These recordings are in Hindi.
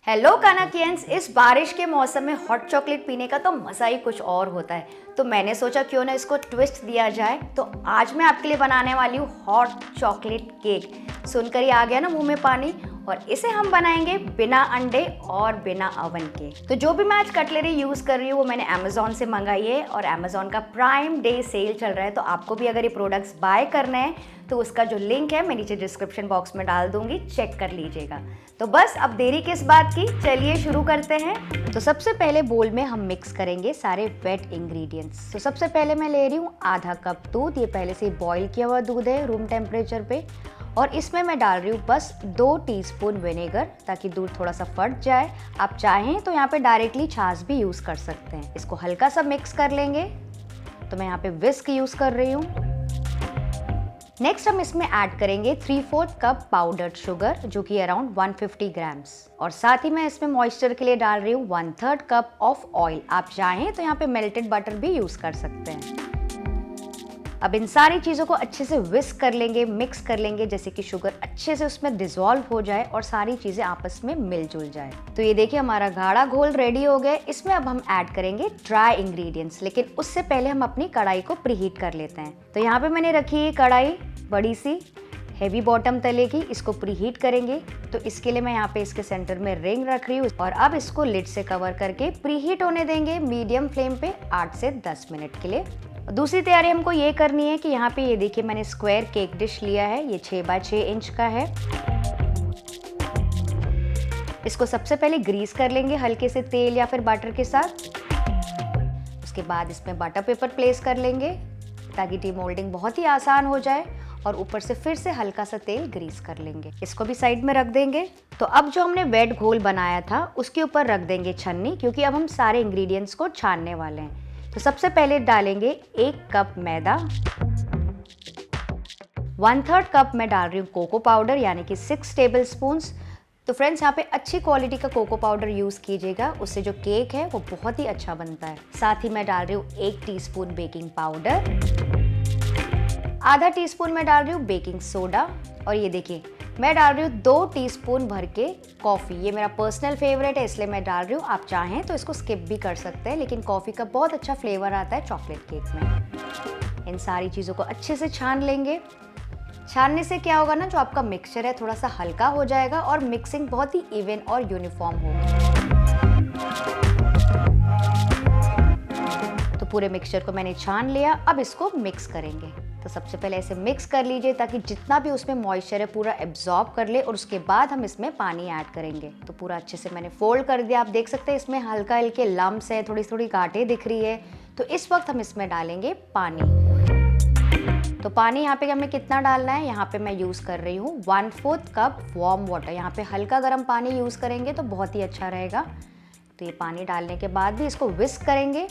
हेलो कानाकियंस, इस बारिश के मौसम में हॉट चॉकलेट पीने का तो मज़ा ही कुछ और होता है। तो मैंने सोचा क्यों ना इसको ट्विस्ट दिया जाए। तो आज मैं आपके लिए बनाने वाली हूँ हॉट चॉकलेट केक। सुनकर ही आ गया ना मुंह में पानी। और इसे हम बनाएंगे बिना अंडे और बिना ओवन के। तो जो भी मैं आज कटलरी यूज़ कर रही हूँ वो मैंने अमेज़ॉन से मंगाई है और अमेज़ॉन का प्राइम डे सेल चल रहा है। तो आपको भी अगर ये प्रोडक्ट्स बाय करने हैं तो उसका जो लिंक है मैं नीचे डिस्क्रिप्शन बॉक्स में डाल दूंगी, चेक कर लीजिएगा। तो बस अब देरी किस बात की, चलिए शुरू करते हैं। तो सबसे पहले बोल में हम मिक्स करेंगे सारे वेट इंग्रेडिएंट्स। तो सबसे पहले मैं ले रही हूँ आधा कप दूध। ये पहले से बॉईल किया हुआ दूध है रूम टेम्परेचर पे। और इसमें मैं डाल रही हूँ बस 2 टीस्पून विनेगर, ताकि दूध थोड़ा सा फट जाए। आप चाहें तो यहाँ पे डायरेक्टली छाछ भी यूज़ कर सकते हैं। इसको हल्का सा मिक्स कर लेंगे। तो मैं यहाँ पे विस्क यूज़ कर रही हूँ। नेक्स्ट हम इसमें ऐड करेंगे 3/4 कप पाउडर्ड शुगर, जो कि अराउंड 150 ग्राम्स। और साथ ही मैं इसमें मॉइस्चर के लिए डाल रही हूँ 1/3 कप ऑफ ऑयल। आप चाहें तो यहाँ पे मेल्टेड बटर भी यूज़ कर सकते हैं। अब इन सारी चीज़ों को अच्छे से विस्क कर लेंगे, मिक्स कर लेंगे, जैसे कि शुगर अच्छे से उसमें डिसॉल्व हो जाए और सारी चीज़ें आपस में मिलजुल जाए। तो ये देखिए हमारा गाढ़ा घोल रेडी हो गया। इसमें अब हम ऐड करेंगे ड्राई इंग्रेडिएंट्स, लेकिन उससे पहले हम अपनी कढ़ाई को प्रीहीट कर लेते हैं। तो यहाँ पे मैंने रखी है कढ़ाई बड़ी सी, हेवी बॉटम तले की। इसको प्रीहीट करेंगे। तो इसके लिए मैं यहाँ पे इसके सेंटर में रिंग रख रही हूँ और अब इसको लिड से कवर करके प्रीहीट होने देंगे मीडियम फ्लेम पे 8 से 10 मिनट के लिए। दूसरी तैयारी हमको ये करनी है कि यहाँ पे ये देखिए मैंने स्क्वायर केक डिश लिया है। ये 6 बाय 6 इंच का है। इसको सबसे पहले ग्रीस कर लेंगे हल्के से तेल या फिर बटर के साथ। उसके बाद इसमें बटर पेपर प्लेस कर लेंगे ताकि डीमोल्डिंग बहुत ही आसान हो जाए। और ऊपर से फिर से हल्का सा तेल ग्रीस कर लेंगे। इसको भी साइड में रख देंगे। तो अब जो हमने वेट घोल बनाया था उसके ऊपर रख देंगे छन्नी, क्योंकि अब हम सारे इंग्रेडिएंट्स को छानने वाले हैं। तो सबसे पहले डालेंगे 1 कप मैदा, 1/3 कप मैं डाल रही हूँ कोको पाउडर, यानी कि 6 टेबल स्पून्स। तो फ्रेंड्स यहाँ पे अच्छी क्वालिटी का कोको पाउडर यूज़ कीजिएगा, उससे जो केक है वो बहुत ही अच्छा बनता है। साथ ही मैं डाल रही हूँ 1 टीस्पून बेकिंग पाउडर, आधा टीस्पून मैं डाल रही हूँ बेकिंग सोडा। और ये देखिए मैं डाल रही हूँ 2 टीस्पून भर के कॉफ़ी। ये मेरा पर्सनल फेवरेट है इसलिए मैं डाल रही हूँ। आप चाहें तो इसको स्किप भी कर सकते हैं, लेकिन कॉफ़ी का बहुत अच्छा फ्लेवर आता है चॉकलेट केक में। इन सारी चीज़ों को अच्छे से छान लेंगे। छानने से क्या होगा ना, जो आपका मिक्सचर है थोड़ा सा हल्का हो जाएगा और मिक्सिंग बहुत ही इवन और यूनिफॉर्म होगी। तो पूरे मिक्सचर को मैंने छान लिया। अब इसको मिक्स करेंगे। तो सबसे पहले ऐसे मिक्स कर लीजिए ताकि जितना भी उसमें मॉइस्चर है पूरा एब्जॉर्ब कर ले। और उसके बाद हम इसमें पानी ऐड करेंगे। तो पूरा अच्छे से मैंने फोल्ड कर दिया। आप देख सकते हैं इसमें हल्का हल्के लम्स है, थोड़ी थोड़ी गांठें दिख रही है। तो इस वक्त हम इसमें डालेंगे पानी। तो पानी यहाँ पे हमें कितना डालना है, यहाँ पे मैं यूज़ कर रही हूँ 1/4 कप वार्म वाटर। यहाँ पे हल्का गर्म पानी यूज़ करेंगे तो बहुत ही अच्छा रहेगा। तो ये पानी डालने के बाद भी इसको विस्क करेंगे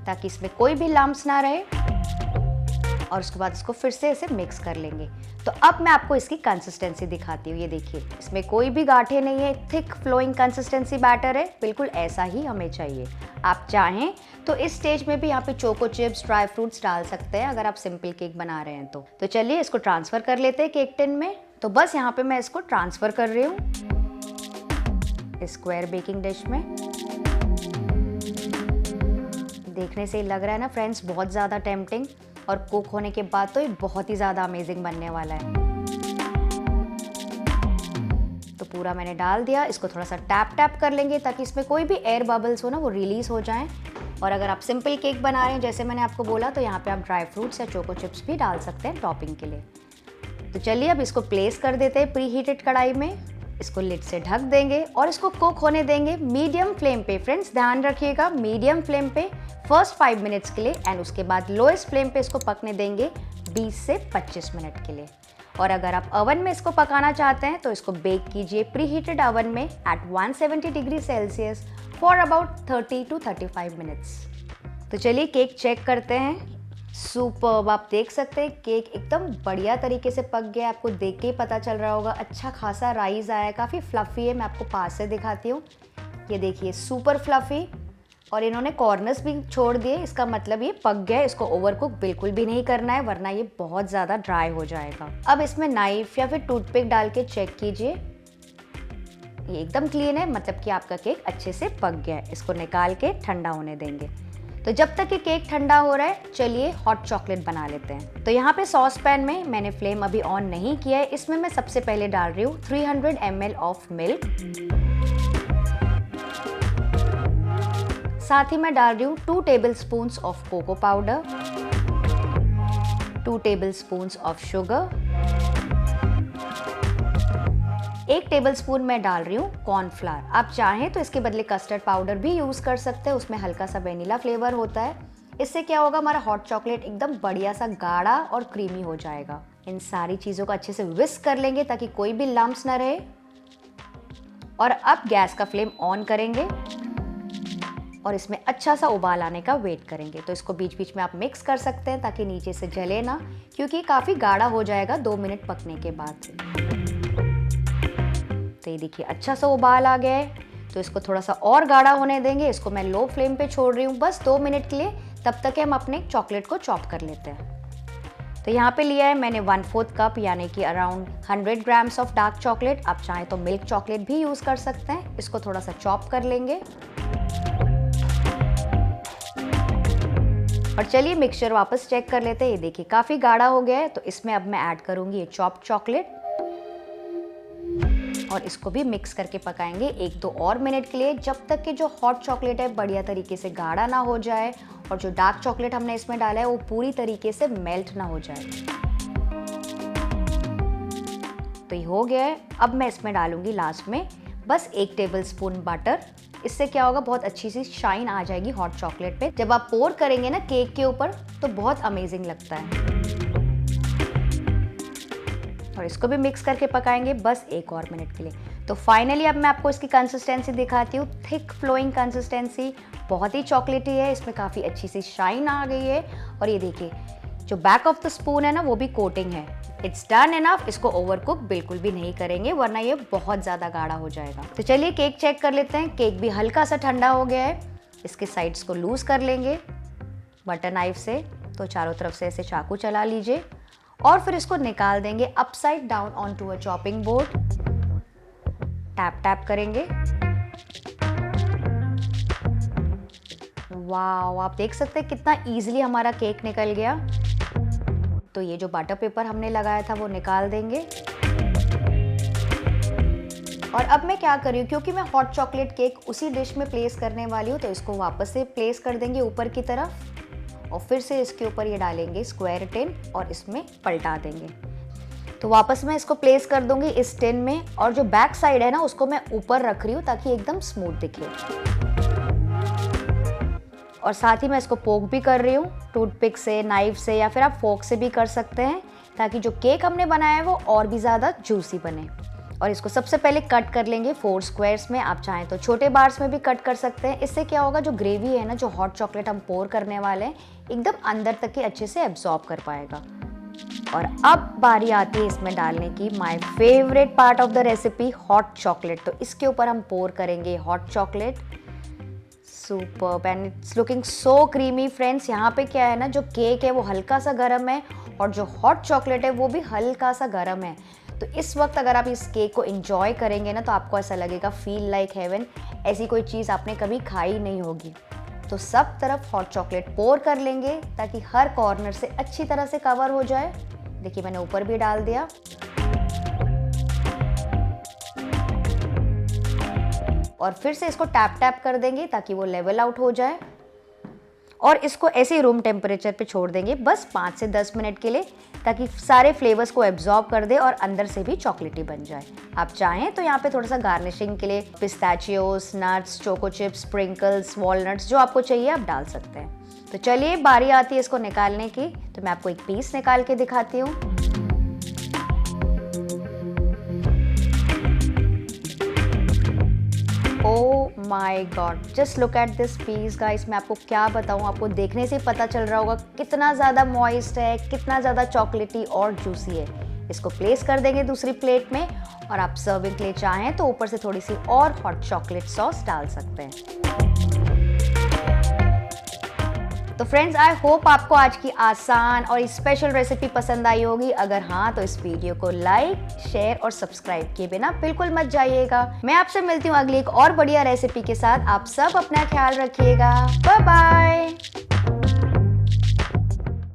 ताकि इसमें कोई भी लम्स ना रहे। और उसके बाद इसको फिर से ऐसे मिक्स कर लेंगे। तो अब मैं आपको इसकी कंसिस्टेंसी दिखाती हूँ। ये देखिए इसमें कोई भी गांठें नहीं है, थिक फ्लोइंग कंसिस्टेंसी बैटर है, बिल्कुल ऐसा ही हमें चाहिए। आप चाहें तो इस स्टेज में भी यहाँ पे चोको चिप्स, ड्राई फ्रूट्स डाल सकते हैं अगर आप सिंपल केक बना रहे हैं तो चलिए इसको ट्रांसफ़र कर लेते हैं केक टिन में। तो बस यहाँ पे मैं इसको ट्रांसफ़र कर रही हूँ स्क्वायर बेकिंग डिश में। देखने से ही लग रहा है ना फ्रेंड्स बहुत ज़्यादा टेम्पटिंग, और कुक होने के बाद तो ये बहुत ही ज़्यादा अमेजिंग बनने वाला है। तो पूरा मैंने डाल दिया। इसको थोड़ा सा टैप कर लेंगे ताकि इसमें कोई भी एयर बबल्स हो ना वो रिलीज़ हो जाएं। और अगर आप सिंपल केक बना रहे हैं जैसे मैंने आपको बोला, तो यहाँ पे आप ड्राई फ्रूट्स या चोको चिप्स भी डाल सकते हैं टॉपिंग के लिए। तो चलिए अब इसको प्लेस कर देते हैं प्री हीटेड कढ़ाई में। इसको लिड से ढक देंगे और इसको कुक होने देंगे मीडियम फ्लेम पे। फ्रेंड्स ध्यान रखिएगा मीडियम फ्लेम पे फर्स्ट 5 मिनट्स के लिए, एंड उसके बाद लोएस्ट फ्लेम पे इसको पकने देंगे 20 से 25 मिनट के लिए। और अगर आप ओवन में इसको पकाना चाहते हैं तो इसको बेक कीजिए प्री हीटेड ओवन में at 170 degree Celsius for about 30 to 35 minutes. तो चलिए केक चेक करते हैं। सुपर्ब, आप देख सकते हैं केक एकदम बढ़िया तरीके से पक गया। आपको देख के ही पता चल रहा होगा अच्छा खासा राइस आया है, काफ़ी फ्लफ़ी है। मैं आपको पास से दिखाती हूँ। ये देखिए सुपर फ्लफ़ी, और इन्होंने कॉर्नर्स भी छोड़ दिए। इसका मतलब ये पक गया। इसको ओवरकुक बिल्कुल भी नहीं करना है, वरना ये बहुत ज़्यादा ड्राई हो जाएगा। अब इसमें नाइफ या फिर टूथपिक डाल के चेक कीजिए ये एकदम क्लीन है, मतलब कि आपका केक अच्छे से पक गया है। इसको निकाल के ठंडा होने देंगे। तो जब तक ये केक ठंडा हो रहा है, चलिए हॉट चॉकलेट बना लेते हैं। तो यहाँ पे सॉस पैन में मैंने फ्लेम अभी ऑन नहीं किया है। इसमें मैं सबसे पहले डाल रही हूँ 300 ml ऑफ मिल्क। साथ ही मैं डाल रही हूँ 2 tablespoons of cocoa powder, 2 tablespoons of sugar, 1 tablespoon मैं डाल रही हूँ कॉर्नफ्लावर। आप चाहें तो इसके बदले कस्टर्ड पाउडर भी यूज़ कर सकते हैं, उसमें हल्का सा वेनिला फ्लेवर होता है। इससे क्या होगा, हमारा हॉट चॉकलेट एकदम बढ़िया सा गाढ़ा और क्रीमी हो जाएगा। इन सारी चीज़ों को अच्छे से विस्क कर लेंगे ताकि कोई भी लम्प्स ना रहे। और अब गैस का फ्लेम ऑन करेंगे और इसमें अच्छा सा उबाल आने का वेट करेंगे। तो इसको बीच बीच में आप मिक्स कर सकते हैं ताकि नीचे से जले ना, क्योंकि काफ़ी गाढ़ा हो जाएगा 2 मिनट पकने के बाद। तो ये देखिए अच्छा सा उबाल आ गया है। तो इसको थोड़ा सा और गाढ़ा होने देंगे। इसको मैं लो फ्लेम पे छोड़ रही हूँ बस 2 मिनट के लिए। तब तक हम अपने चॉकलेट को चॉप कर लेते हैं। तो यहाँ पे लिया है मैंने 1/4 कप यानी कि around 100 grams of dark chocolate. आप चाहें तो मिल्क चॉकलेट भी यूज़ कर सकते हैं। इसको थोड़ा सा चॉप कर लेंगे। और चलिए मिक्सचर वापस चेक कर लेते हैं। ये देखिए काफ़ी गाढ़ा हो गया है। तो इसमें अब मैं ऐड करूँगी ये चॉप्ड चॉकलेट और इसको भी मिक्स करके पकाएंगे 1-2 और मिनट के लिए, जब तक कि जो हॉट चॉकलेट है बढ़िया तरीके से गाढ़ा ना हो जाए और जो डार्क चॉकलेट हमने इसमें डाला है वो पूरी तरीके से मेल्ट ना हो जाए। तो ये हो गया है। अब मैं इसमें डालूंगी लास्ट में बस 1 टेबलस्पून बटर। इससे क्या होगा, बहुत अच्छी सी शाइन आ जाएगी हॉट चॉकलेट पे। जब आप पोर करेंगे ना केक के ऊपर तो बहुत अमेजिंग लगता है। और इसको भी मिक्स करके पकाएंगे बस 1 और मिनट के लिए। तो फाइनली अब मैं आपको इसकी कंसिस्टेंसी दिखाती हूँ। थिक फ्लोइंग कंसिस्टेंसी, बहुत ही चॉकलेटी है। इसमें काफ़ी अच्छी सी शाइन आ गई है। और ये देखिए जो बैक ऑफ द स्पून है ना वो भी कोटिंग है। It's done enough. इसको ओवर कुक बिल्कुल भी नहीं करेंगे वरना ये बहुत ज़्यादा गाढ़ा हो जाएगा। तो चलिए केक चेक कर लेते हैं। केक भी हल्का सा ठंडा हो गया है। इसके साइड्स को लूज़ कर लेंगे बटर नाइफ से। तो चारों तरफ से ऐसे चाकू चला लीजिए और फिर इसको निकाल देंगे upside down onto a chopping board. Tap tap करेंगे। वाओ, आप देख सकते हैं कितना इजीली हमारा केक निकल गया। तो ये जो बटर पेपर हमने लगाया था वो निकाल देंगे। और अब मैं क्या कर रही हूँ, क्योंकि मैं हॉट चॉकलेट केक उसी डिश में प्लेस करने वाली हूँ, तो इसको वापस से प्लेस कर देंगे ऊपर की तरफ और फिर से इसके ऊपर ये डालेंगे स्क्वायर टिन और इसमें पलटा देंगे। तो वापस मैं इसको प्लेस कर दूंगी इस टिन में और जो बैक साइड है ना उसको मैं ऊपर रख रही हूँ ताकि एकदम स्मूथ दिखे। और साथ ही मैं इसको पोक भी कर रही हूँ टूथपिक से, नाइफ से या फिर आप फोक से भी कर सकते हैं ताकि जो केक हमने बनाया है वो और भी ज़्यादा जूसी बने। और इसको सबसे पहले कट कर लेंगे 4 स्क्वायर्स में। आप चाहें तो छोटे बार्स में भी कट कर सकते हैं। इससे क्या होगा, जो ग्रेवी है ना, जो हॉट चॉकलेट हम पोर करने वाले हैं, एकदम अंदर तक के अच्छे से एब्जॉर्ब कर पाएगा। और अब बारी आती है इसमें डालने की my favourite part of the recipe, hot chocolate. तो इसके ऊपर हम पोर करेंगे hot chocolate. Superb and it's looking so creamy friends. यहाँ पे क्या है ना, जो केक है वो हल्का सा गर्म है और जो हॉट चॉकलेट है वो भी हल्का सा गर्म है। तो इस वक्त अगर आप इस केक को एंजॉय करेंगे ना तो आपको ऐसा लगेगा फील लाइक हेवन। ऐसी कोई चीज़ आपने कभी खाई नहीं होगी। तो सब तरफ हॉट चॉकलेट पोर कर लेंगे ताकि हर कॉर्नर से अच्छी तरह से कवर हो जाए। देखिए मैंने ऊपर भी डाल दिया। और फिर से इसको टैप टैप कर देंगे ताकि वो लेवल आउट हो जाए। और इसको ऐसे ही रूम टेम्परेचर पे छोड़ देंगे बस 5 से 10 मिनट के लिए ताकि सारे फ्लेवर्स को एब्जॉर्ब कर दे और अंदर से भी चॉकलेटी बन जाए। आप चाहें तो यहाँ पे थोड़ा सा गार्निशिंग के लिए pistachios, nuts, choco chips, sprinkles, walnuts, जो आपको चाहिए आप डाल सकते हैं। तो चलिए बारी आती है इसको निकालने की। तो मैं आपको एक पीस निकाल के दिखाती हूँ। Oh my God, just look at this piece guys. मैं आपको क्या बताऊँ, आपको देखने से ही पता चल रहा होगा कितना ज़्यादा मॉइस्ट है, कितना ज़्यादा चॉकलेटी और जूसी है। इसको प्लेस कर देंगे दूसरी प्लेट में और आप सर्विंग के लिए चाहें तो ऊपर से थोड़ी सी और हॉट चॉकलेट सॉस डाल सकते हैं। तो फ्रेंड्स, आई होप आपको आज की आसान और स्पेशल रेसिपी पसंद आई होगी। अगर हाँ तो इस वीडियो को लाइक, शेयर और सब्सक्राइब किए बिना बिल्कुल मत जाइएगा। मैं आपसे मिलती हूँ अगली एक और बढ़िया रेसिपी के साथ। आप सब अपना ख्याल रखिएगा। Bye bye.